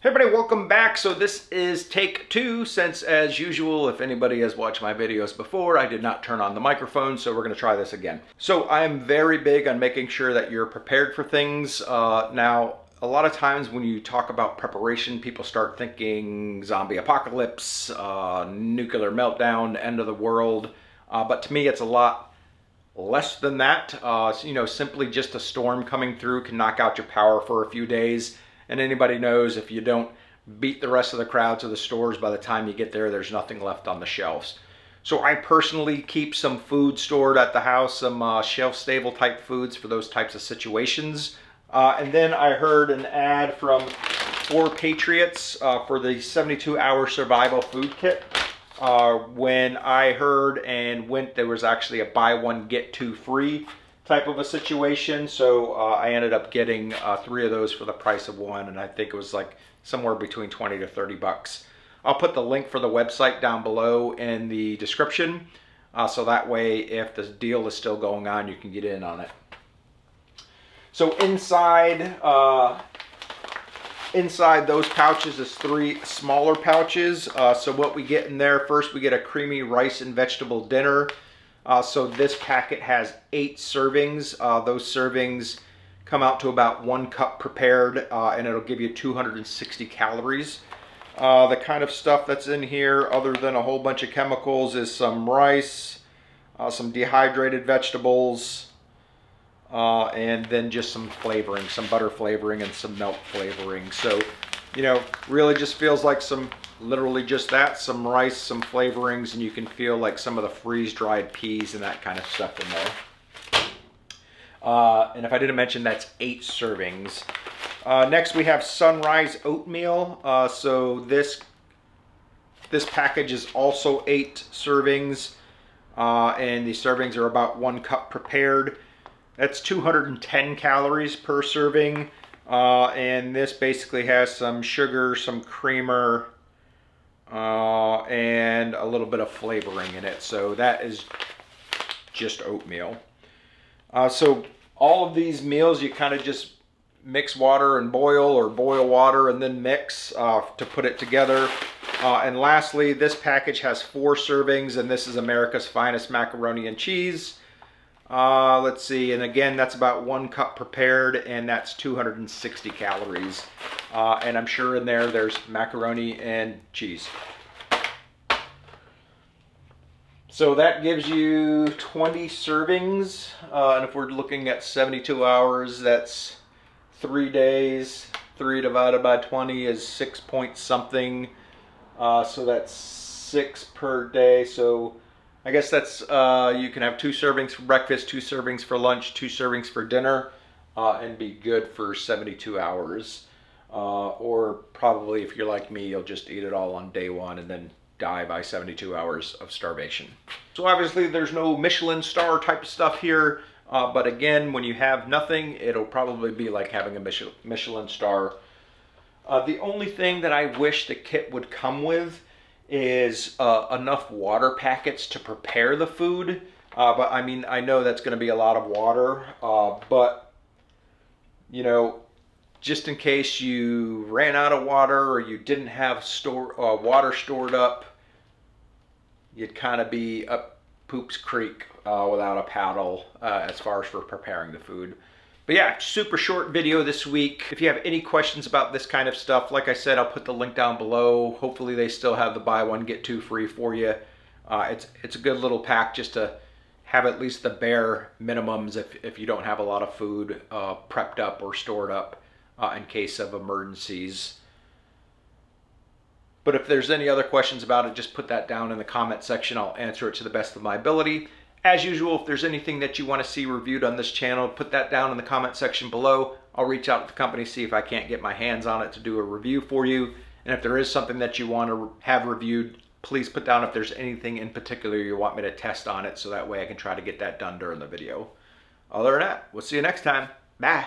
Hey everybody, welcome back. So this is take two, since as usual, if anybody has watched my videos before, I did not turn on the microphone, so we're going to try this again. So I'm very big on making sure that you're prepared for things. Now, a lot of times when you talk about preparation, people start thinking zombie apocalypse, nuclear meltdown, end of the world. But to me, it's a lot less than that. Simply just a storm coming through can knock out your power for a few days. And anybody knows if you don't beat the rest of the crowd to the stores, by the time you get there, there's nothing left on the shelves. So I personally keep some food stored at the house, some shelf-stable type foods for those types of situations. And then I heard an ad from 4Patriots for the 72-hour survival food kit. When I heard and went, there was actually a buy one, get two free type of a situation. So I ended up getting 3 of those for the price of one, and I think it was like somewhere between 20 to 30 bucks. I'll put the link for the website down below in the description, so that way if the deal is still going on, you can get in on it. So inside those pouches is 3 smaller pouches. So what we get in there, first we get a creamy rice and vegetable dinner. So this packet has 8 servings. Those servings come out to about 1 cup prepared, and it'll give you 260 calories. The kind of stuff that's in here, other than a whole bunch of chemicals, is some rice, some dehydrated vegetables, and then just some flavoring, some butter flavoring and some milk flavoring. So, really just feels like literally just that, some rice, some flavorings, and you can feel like some of the freeze-dried peas and that kind of stuff in there. And if I didn't mention, that's 8 servings. Next we have Sunrise Oatmeal. So this package is also 8 servings, and the servings are about 1 cup prepared. That's 210 calories per serving, and this basically has some sugar, some creamer, and a little bit of flavoring in it. So that is just oatmeal. So all of these meals, you kind of just mix water and boil, or boil water and then mix to put it together. And lastly, this package has 4 servings, and this is America's Finest Macaroni and Cheese. Let's see, and again, that's about 1 cup prepared, and that's 260 calories. And I'm sure in there's macaroni and cheese. So that gives you 20 servings, and if we're looking at 72 hours, that's 3 days. 3 divided by 20 is 6 point something, so that's 6 per day. So I guess that's, you can have 2 servings for breakfast, 2 servings for lunch, 2 servings for dinner, and be good for 72 hours. Or probably, if you're like me, you'll just eat it all on day 1 and then die by 72 hours of starvation. So obviously there's no Michelin star type of stuff here, but again, when you have nothing, it'll probably be like having a Michelin star. The only thing that I wish the kit would come with is enough water packets to prepare the food. But I mean, I know that's going to be a lot of water, but just in case you ran out of water or you didn't have water stored up, you'd kind of be up Poops Creek without a paddle as far as for preparing the food. But yeah, super short video this week. If you have any questions about this kind of stuff, like I said, I'll put the link down below. Hopefully they still have the buy one, get 2 free for you. It's a good little pack just to have at least the bare minimums if you don't have a lot of food prepped up or stored up in case of emergencies. But if there's any other questions about it, just put that down in the comment section. I'll answer it to the best of my ability. As usual, if there's anything that you want to see reviewed on this channel, put that down in the comment section below. I'll reach out to the company, see if I can't get my hands on it to do a review for you. And if there is something that you want to have reviewed, please put down if there's anything in particular you want me to test on it, so that way I can try to get that done during the video. Other than that, we'll see you next time. Bye.